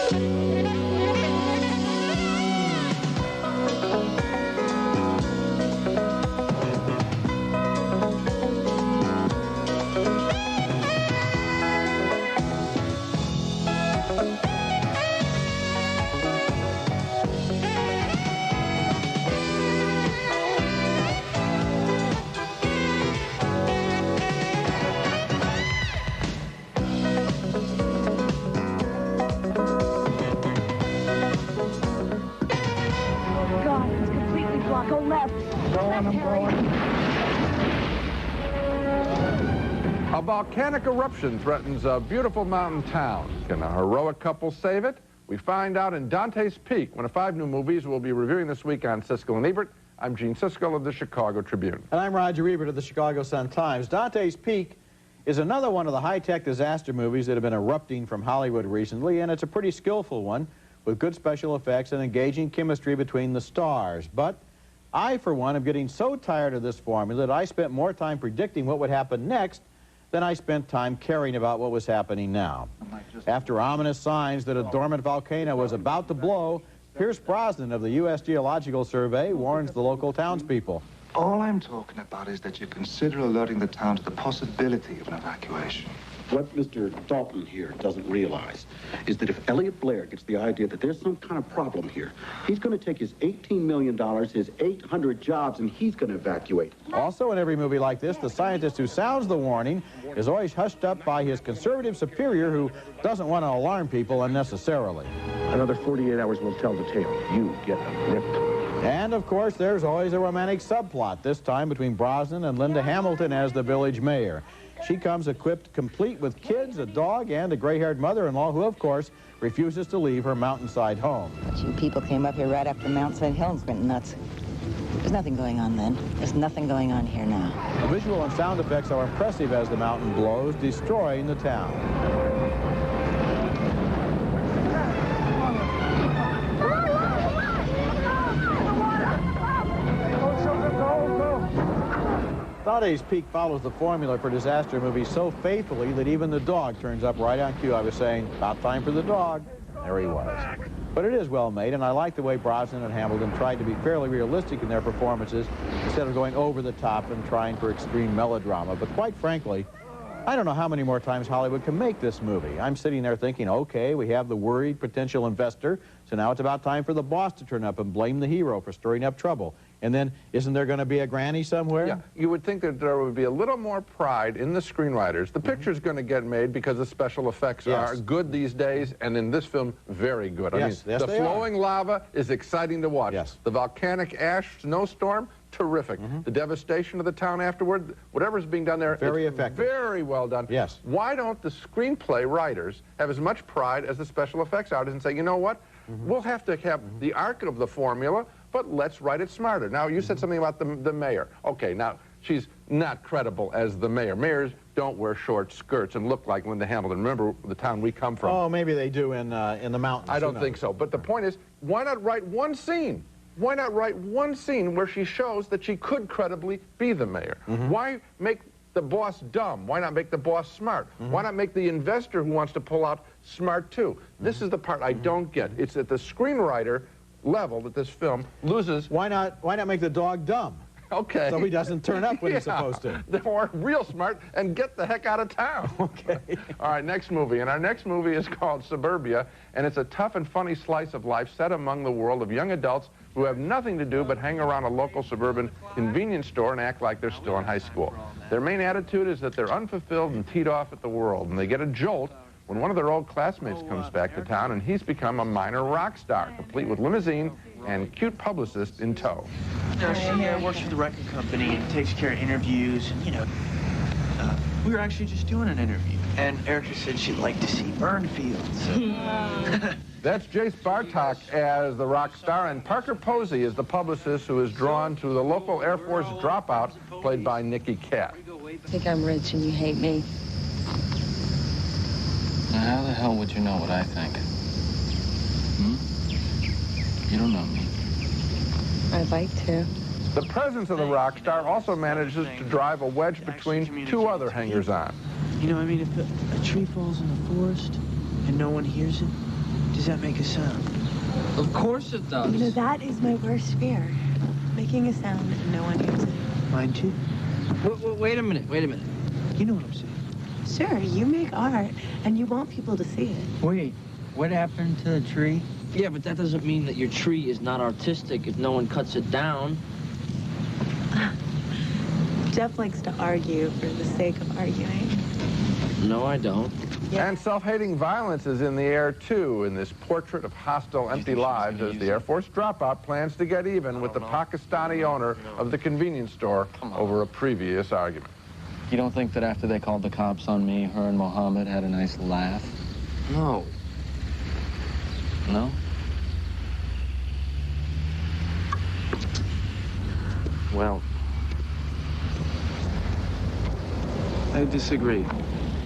Go left. A volcanic eruption threatens a beautiful mountain town. Can a heroic couple save it? We find out in Dante's Peak, one of 5 new movies we'll be reviewing this week on Siskel and Ebert. I'm Gene Siskel of the Chicago Tribune. And I'm Roger Ebert of the Chicago Sun-Times. Dante's Peak is another one of the high-tech disaster movies that have been erupting from Hollywood recently, and it's a pretty skillful one with good special effects and engaging chemistry between the stars. But I, for one, am getting so tired of this formula that I spent more time predicting what would happen next than I spent time caring about what was happening now. After ominous signs that a dormant volcano was about to blow, Pierce Brosnan of the U.S. Geological Survey warns the local townspeople. All I'm talking about is that you consider alerting the town to the possibility of an evacuation. What Mr. Dalton here doesn't realize is that if Elliot Blair gets the idea that there's some kind of problem here, he's going to take his $18 million, his 800 jobs, and he's going to evacuate. Also, in every movie like this, the scientist who sounds the warning is always hushed up by his conservative superior who doesn't want to alarm people unnecessarily. Another 48 hours will tell the tale. You get ripped. And, of course, there's always a romantic subplot, this time between Brosnan and Linda Hamilton as the village mayor. She comes equipped complete with kids, a dog, and a gray-haired mother-in-law who, of course, refuses to leave her mountainside home. But you people came up here right after Mountainside Helens went nuts. There's nothing going on then. There's nothing going on here now. The visual and sound effects are impressive as the mountain blows, destroying the town. Dante's Peak follows the formula for disaster movies so faithfully that even the dog turns up right on cue. I was saying, about time for the dog. There he was. But it is well made, and I like the way Brosnan and Hamilton tried to be fairly realistic in their performances instead of going over the top and trying for extreme melodrama. But quite frankly, I don't know how many more times Hollywood can make this movie. I'm sitting there thinking, okay, we have the worried potential investor, so now it's about time for the boss to turn up and blame the hero for stirring up trouble. And then, isn't there going to be a granny somewhere? Yeah, you would think that there would be a little more pride in the screenwriters. The picture's going to get made because the special effects are good these days, and in this film, very good. I mean, the flowing lava is exciting to watch. Yes. The volcanic ash snowstorm, terrific. The devastation of the town afterward, whatever's being done there, very effective. Very well done. Yes. Why don't the screenplay writers have as much pride as the special effects artists and say, you know what, we'll have to have the arc of the formula, but let's write it smarter. Now, you said something about the mayor. Okay, now, she's not credible as the mayor. Mayors don't wear short skirts and look like Linda Hamilton. Remember the town we come from. Oh, maybe they do in the mountains. I don't think so. But the point is, why not write one scene? Why not write one scene where she shows that she could credibly be the mayor? Why make the boss dumb? Why not make the boss smart? Why not make the investor who wants to pull out smart too? This is the part I don't get. It's at the screenwriter level that this film loses. Why not make the dog dumb? Okay. So he doesn't turn up when he's supposed to. Or real smart and get the heck out of town. Okay. All right, next movie. And our next movie is called Suburbia, and it's a tough and funny slice of life set among the world of young adults who have nothing to do but hang around a local suburban convenience store and act like they're still in high school. Their main attitude is that they're unfulfilled and teed off at the world, and they get a jolt when one of their old classmates comes back to town and he's become a minor rock star, complete with limousine and cute publicist in tow. You know, she works for the record company and takes care of interviews, and, you know, we were actually just doing an interview, and Erica said she'd like to see burned fields. So. That's Jace Bartok as the rock star, and Parker Posey is the publicist who is drawn to the local Air Force dropout, played by Nikki Katt. I think I'm rich and you hate me. Now, how the hell would you know what I think? You don't know me. I'd like to. The presence of the rock star also manages to drive a wedge between two other hangers-on. You know, I mean, if a tree falls in the forest and no one hears it, Does that make a sound? Of course it does. You know, that is my worst fear. Making a sound and no one hears it. Mine too. Wait a minute. You know what I'm saying. Sure, you make art, and you want people to see it. Wait, what happened to the tree? Yeah, but that doesn't mean that your tree is not artistic if no one cuts it down. Jeff likes to argue for the sake of arguing. No, I don't. Yeah. And self-hating violence is in the air, too, in this portrait of hostile, empty lives as the Air Force dropout plans to get even with the Pakistani owner of the convenience store over a previous argument. You don't think that after they called the cops on me, her and Mohammed had a nice laugh? No. No? Well, I disagree.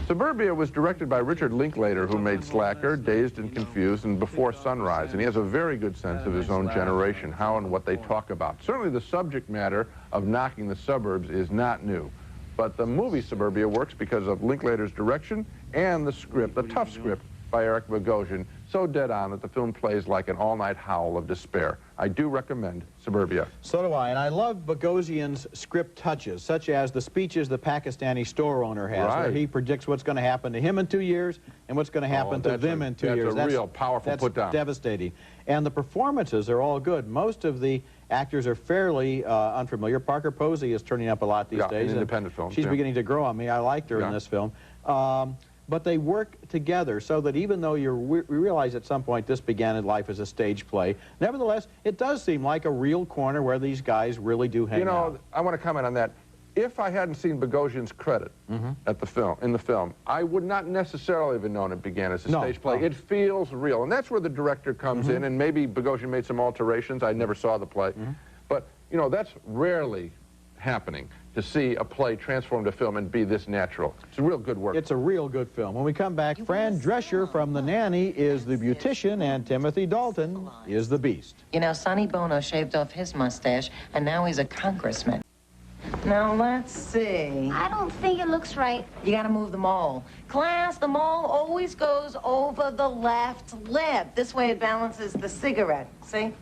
Suburbia was directed by Richard Linklater, who made Slacker, Dazed and Confused, and Before Sunrise, and he has a very good sense of his own generation, how and what they talk about. Certainly the subject matter of knocking the suburbs is not new, but the movie Suburbia works because of Linklater's direction and the script, the tough script by Eric Bogosian, so dead on that the film plays like an all-night howl of despair. I do recommend Suburbia. So do I, and I love Bogosian's script touches, such as the speeches the Pakistani store owner has, where he predicts what's going to happen to him in 2 years and what's going to happen to them in 2 years. That's a real powerful put-down. That's devastating. And the performances are all good. Most of the actors are fairly unfamiliar. Parker Posey is turning up a lot these days. In independent films. She's beginning to grow on me. I liked her in this film. But they work together so that even though we realize at some point this began in life as a stage play, nevertheless, it does seem like a real corner where these guys really do hang out. I want to comment on that. If I hadn't seen Bogosian's credit at in the film, I would not necessarily have known it began as a stage play. It feels real, and that's where the director comes in, and maybe Bogosian made some alterations. I never saw the play. But, you know, that's rarely happening, to see a play transformed to film and be this natural. It's a real good work. It's a real good film. When we come back, Fran Drescher from The Nanny is the beautician, and Timothy Dalton is the Beast. You know, Sonny Bono shaved off his mustache, and now he's a congressman. Now, let's see. I don't think it looks right. You gotta move the mole. Class, the mole always goes over the left lip. This way it balances the cigarette. See?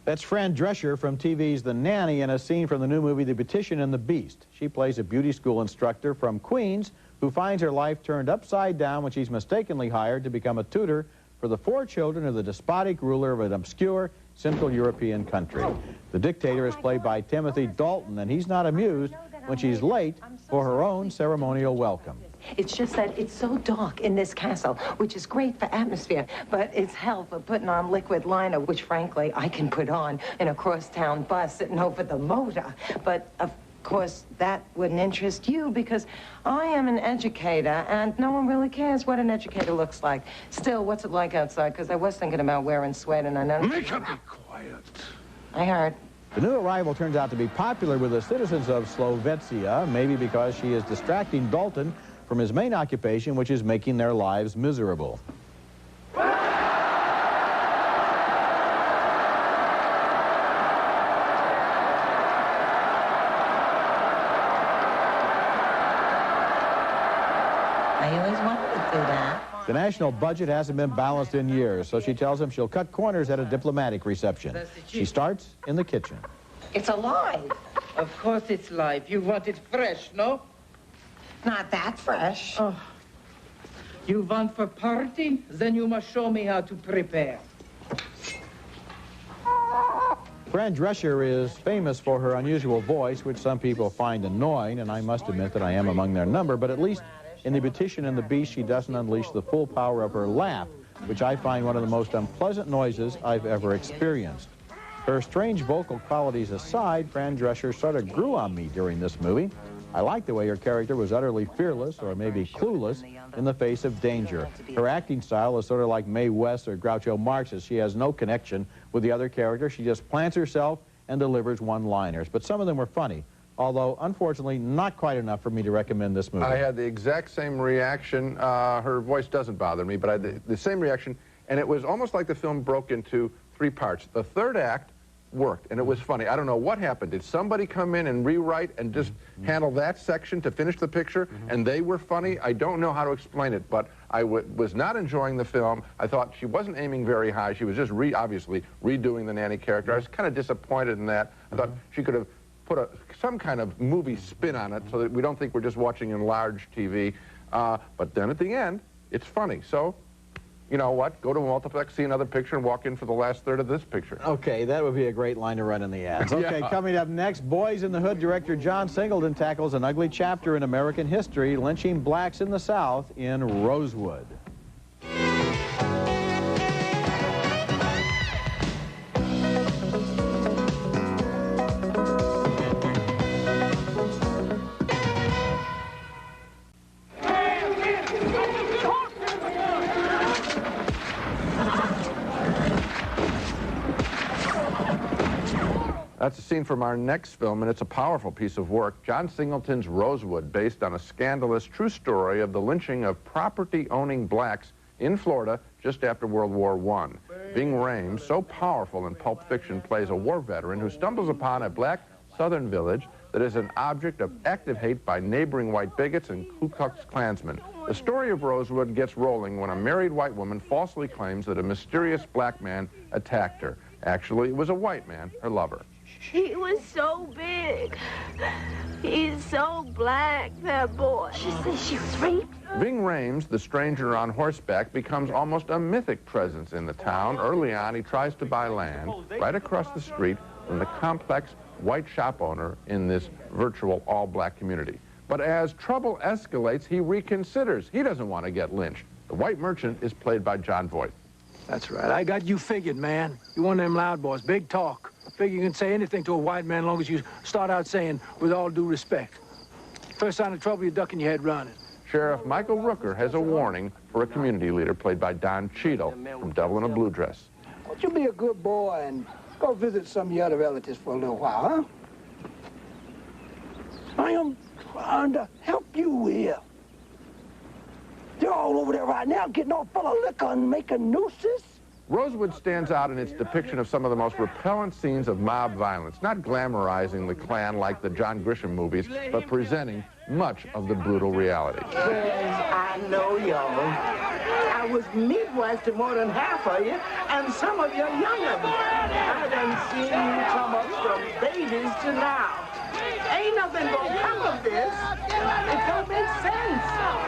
That's Fran Drescher from TV's The Nanny in a scene from the new movie The Beautician and the Beast. She plays a beauty school instructor from Queens who finds her life turned upside down when she's mistakenly hired to become a tutor for the 4 children of the despotic ruler of an obscure Central European country. The dictator is played by Timothy Dalton, and he's not amused when she's late for her own ceremonial welcome. It's just that it's so dark in this castle, which is great for atmosphere, but it's hell for putting on liquid liner, which, frankly, I can put on in a crosstown bus sitting over the motor. But, of course, that wouldn't interest you because I am an educator, and no one really cares what an educator looks like. Still, what's it like outside? Because I was thinking about wearing sweat, and I know... Make her be quiet. I heard. The new arrival turns out to be popular with the citizens of Slovetia, maybe because she is distracting Dalton from his main occupation, which is making their lives miserable. I always wanted to do that. The national budget hasn't been balanced in years, so she tells him she'll cut corners at a diplomatic reception. She starts in the kitchen. It's alive. Of course it's live. You want it fresh, no? Not that fresh. Oh. You want for party? Then you must show me how to prepare. Fran Drescher is famous for her unusual voice, which some people find annoying, and I must admit that I am among their number, but at least in The Beautician and the Beast, she doesn't unleash the full power of her laugh, which I find one of the most unpleasant noises I've ever experienced. Her strange vocal qualities aside, Fran Drescher sort of grew on me during this movie. I like the way her character was utterly fearless, or maybe clueless, in the face of danger. Her acting style is sort of like Mae West or Groucho Marx's. She has no connection with the other characters. She just plants herself and delivers one-liners. But some of them were funny, although, unfortunately, not quite enough for me to recommend this movie. I had the exact same reaction. Her voice doesn't bother me, but I had the same reaction, and it was almost like the film broke into 3 parts. The third act worked, and it was funny. I don't know what happened. Did somebody come in and rewrite and just handle that section to finish the picture, and they were funny? I don't know how to explain it, but I was not enjoying the film. I thought she wasn't aiming very high. She was just obviously redoing the nanny character. I was kind of disappointed in that. I thought she could have put some kind of movie spin on it so that we don't think we're just watching enlarged TV. But then at the end, it's funny. So, you know what? Go to a multiplex, see another picture, and walk in for the last third of this picture. Okay, that would be a great line to run in the ads. Okay, Yeah. Coming up next, Boys in the Hood director John Singleton tackles an ugly chapter in American history, lynching blacks in the South in Rosewood. That's a scene from our next film, and it's a powerful piece of work. John Singleton's Rosewood, based on a scandalous true story of the lynching of property-owning blacks in Florida just after World War I. Ving Rhames, so powerful in Pulp Fiction, plays a war veteran who stumbles upon a black southern village that is an object of active hate by neighboring white bigots and Ku Klux Klansmen. The story of Rosewood gets rolling when a married white woman falsely claims that a mysterious black man attacked her. Actually, it was a white man, her lover. He was so big. He's so black, that boy. She said she was raped. Ving Rhames, the stranger on horseback, becomes almost a mythic presence in the town. Early on, he tries to buy land right across the street from the complex white shop owner in this virtual all-black community. But as trouble escalates, he reconsiders. He doesn't want to get lynched. The white merchant is played by John Voight. That's right. I got you figured, man. You're one of them loud boys. Big talk. Figure you can say anything to a white man as long as you start out saying, with all due respect. First sign of trouble, you're ducking your head running. Sheriff Michael Rooker has a warning for a community leader played by Don Cheadle from Devil in a Blue Dress. Won't you be a good boy and go visit some of your other relatives for a little while, huh? I am trying to help you here. They're all over there right now getting all full of liquor and making nooses. Rosewood stands out in its depiction of some of the most repellent scenes of mob violence, not glamorizing the Klan like the John Grisham movies, but presenting much of the brutal reality. I know y'all. I was midwife to more than half of you, and some of you younger. I done seen you come up from babies to now. Ain't nothing gonna come of this. It don't make sense.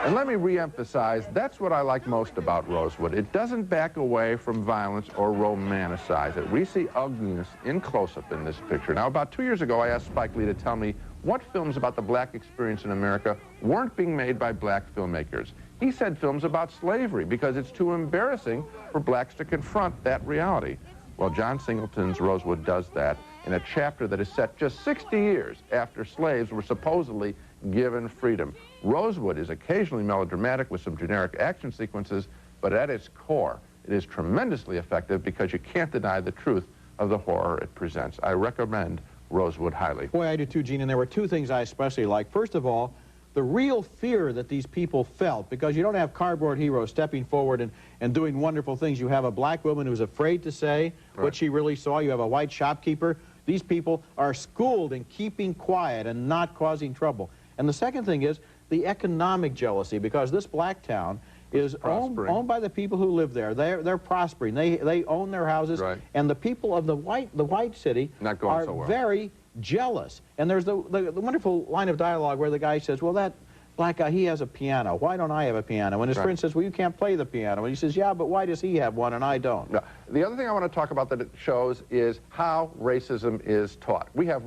And let me re-emphasize, that's what I like most about Rosewood. It doesn't back away from violence or romanticize it. We see ugliness in close-up in this picture. Now, about 2 years ago, I asked Spike Lee to tell me what films about the black experience in America weren't being made by black filmmakers. He said films about slavery because it's too embarrassing for blacks to confront that reality. Well, John Singleton's Rosewood does that in a chapter that is set just 60 years after slaves were supposedly given freedom. Rosewood is occasionally melodramatic with some generic action sequences, but at its core, it is tremendously effective because you can't deny the truth of the horror it presents. I recommend Rosewood highly. Boy, I do too, Gene, and there were two things I especially liked. First of all, the real fear that these people felt, because you don't have cardboard heroes stepping forward and doing wonderful things. You have a black woman who's afraid to say what she really saw. You have a white shopkeeper. These people are schooled in keeping quiet and not causing trouble. And the second thing is the economic jealousy, because this black town is owned by the people who live there. They're prospering. They own their houses, and the people of the white city are very jealous. And there's the wonderful line of dialogue where the guy says, well, that black guy, he has a piano. Why don't I have a piano? And his friend says, well, you can't play the piano. And he says, yeah, but why does he have one and I don't? No. The other thing I want to talk about that it shows is how racism is taught. We have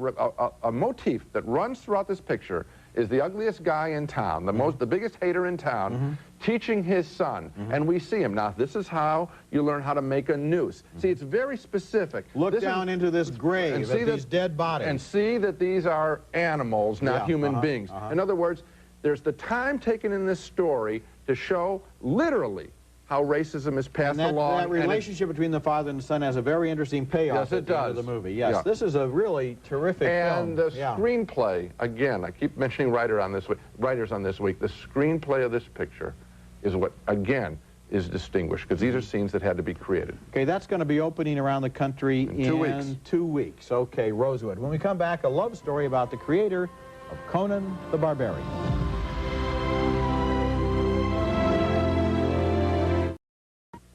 a motif that runs throughout this picture is the ugliest guy in town, the biggest hater in town, teaching his son. And we see him. Now, this is how you learn how to make a noose. See, it's very specific. Look down into this grave and see these dead bodies. And see that these are animals, not human beings. In other words, there's the time taken in this story to show literally how racism is passed along. That relationship between the father and the son has a very interesting payoff at the end of the movie. Yes, this is a really terrific film. And the screenplay, again, I keep mentioning writers on this week, the screenplay of this picture is what, again, is distinguished, because these are scenes that had to be created. Okay, that's going to be opening around the country in 2 weeks. Okay, Rosewood. When we come back, a love story about the creator of Conan the Barbarian.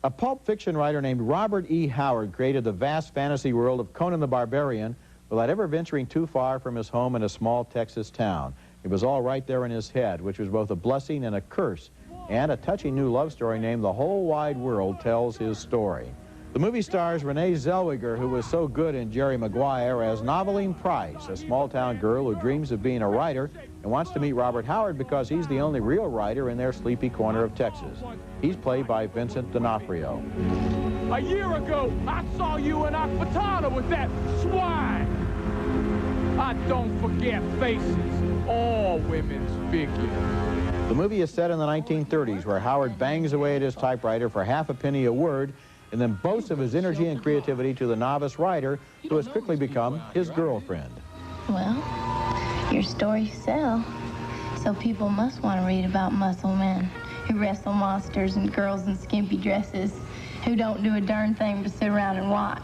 A pulp fiction writer named Robert E. Howard created the vast fantasy world of Conan the Barbarian without ever venturing too far from his home in a small Texas town. It was all right there in his head, which was both a blessing and a curse. And a touching new love story named The Whole Wide World tells his story. The movie stars Renee Zellweger, who was so good in Jerry Maguire, as Noveline Price, a small-town girl who dreams of being a writer and wants to meet Robert Howard because he's the only real writer in their sleepy corner of Texas. He's played by Vincent D'Onofrio. A year ago, I saw you in Akpatana with that swine. I don't forget faces, all women's figures. The movie is set in the 1930s, where Howard bangs away at his typewriter for half a penny a word and then boasts of his energy and creativity to the novice writer, who has quickly become his girlfriend. Well, your stories sell, so people must want to read about muscle men who wrestle monsters and girls in skimpy dresses who don't do a darn thing but sit around and watch.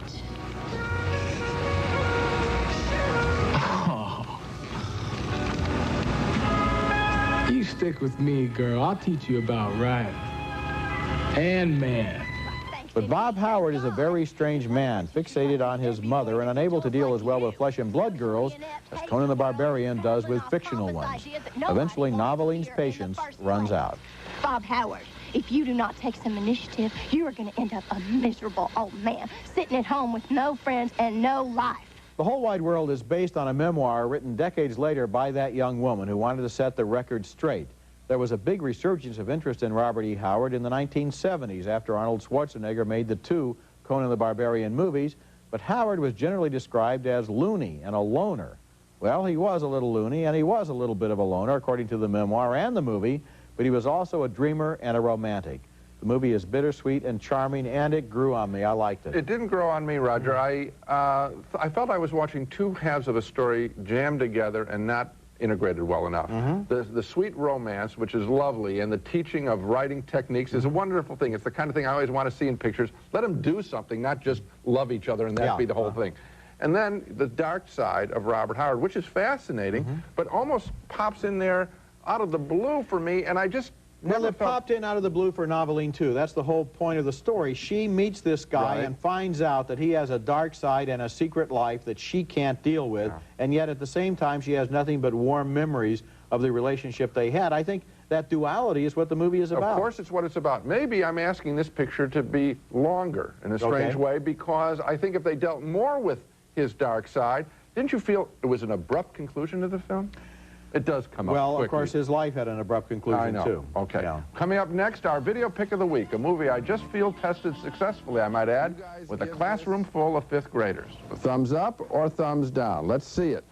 You stick with me, girl. I'll teach you about writing. And man. But Bob Howard is a very strange man, fixated on his mother and unable to deal as well with flesh and blood girls as Conan the Barbarian does with fictional ones. Eventually, Noveline's patience runs out. Bob Howard, if you do not take some initiative, you are going to end up a miserable old man, sitting at home with no friends and no life. The Whole Wide World is based on a memoir written decades later by that young woman who wanted to set the record straight. There was a big resurgence of interest in Robert E. Howard in the 1970s after Arnold Schwarzenegger made the 2 Conan the Barbarian movies, but Howard was generally described as loony and a loner. Well, he was a little loony and he was a little bit of a loner, according to the memoir and the movie, but he was also a dreamer and a romantic. The movie is bittersweet and charming, and it grew on me. I liked it. It didn't grow on me, Roger. I felt I was watching 2 halves of a story jammed together and not integrated well enough. The sweet romance, which is lovely, and the teaching of writing techniques is a wonderful thing. It's the kind of thing I always want to see in pictures. Let them do something, not just love each other and that be the whole thing. And then the dark side of Robert Howard, which is fascinating, but almost pops in there out of the blue for me, and I just Well, it popped in out of the blue for Noveline, too. That's the whole point of the story. She meets this guy and finds out that he has a dark side and a secret life that she can't deal with, and yet at the same time she has nothing but warm memories of the relationship they had. I think that duality is what the movie is about. Of course it's what it's about. Maybe I'm asking this picture to be longer in a strange way, because I think if they dealt more with his dark side, didn't you feel it was an abrupt conclusion to the film? It does come up Well, quickly. of course, his life had an abrupt conclusion, I know. too. Okay. Coming up next, our video pick of the week, a movie I just feel tested successfully, I might add, with a classroom full of 5th graders. Thumbs up or thumbs down? Let's see it.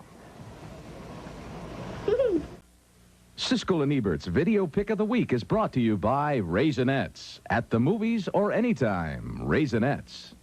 Siskel and Ebert's Video Pick of the Week is brought to you by Raisinets. At the movies or anytime, Raisinets.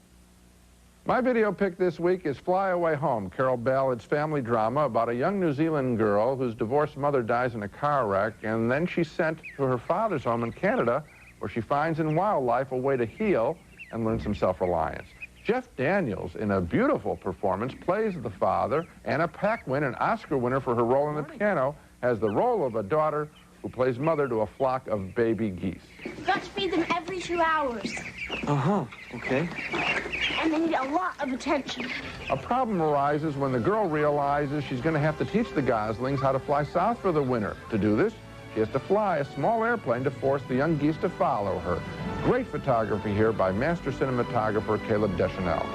My video pick this week is Fly Away Home, Carol Ballard's family drama about a young New Zealand girl whose divorced mother dies in a car wreck, and then she's sent to her father's home in Canada, where she finds in wildlife a way to heal and learn some self-reliance. Jeff Daniels, in a beautiful performance, plays the father. Anna Paquin, an Oscar winner for her role in The Piano, has the role of a daughter who plays mother to a flock of baby geese. You've got to feed them every 2 hours. Okay. And they need a lot of attention. A problem arises when the girl realizes she's going to have to teach the goslings how to fly south for the winter. To do this, she has to fly a small airplane to force the young geese to follow her. Great photography here by master cinematographer Caleb Deschanel.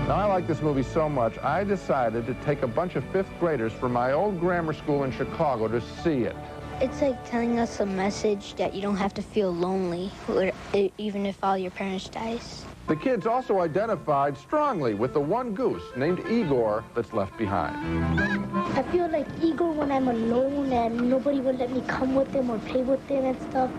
Now, I like this movie so much, I decided to take a bunch of 5th graders from my old grammar school in Chicago to see it. It's like telling us a message that you don't have to feel lonely, even if all your parents dies. The kids also identified strongly with the one goose named Igor that's left behind. I feel like Igor when I'm alone and nobody will let me come with them or play with them and stuff.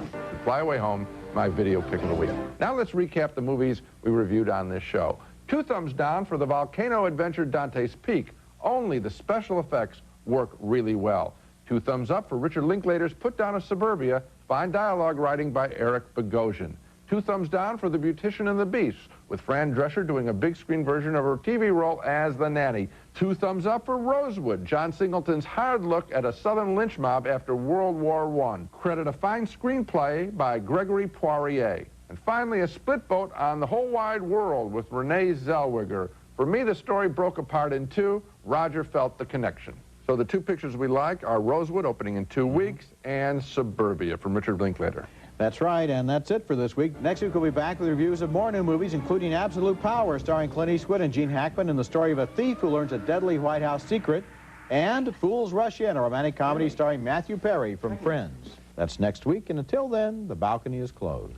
Fly Away Home, my video pick of the week. Now let's recap the movies we reviewed on this show. 2 thumbs down for the volcano adventure Dante's Peak. Only the special effects work really well. 2 thumbs up for Richard Linklater's Put Down a Suburbia, fine dialogue writing by Eric Bogosian. 2 thumbs down for The Beautician and the Beast, with Fran Drescher doing a big screen version of her TV role as the nanny. 2 thumbs up for Rosewood, John Singleton's hard look at a Southern lynch mob after World War I. Credit a fine screenplay by Gregory Poirier. And finally, a split vote on The Whole Wide World with Renee Zellweger. For me, the story broke apart in 2. Roger felt the connection. So the 2 pictures we like are Rosewood, opening in 2 weeks, and Suburbia from Richard Linklater. That's right, and that's it for this week. Next week, we'll be back with reviews of more new movies, including Absolute Power, starring Clint Eastwood and Gene Hackman, and the story of a thief who learns a deadly White House secret, and Fools Rush In, a romantic comedy starring Matthew Perry from Friends. That's next week, and until then, the balcony is closed.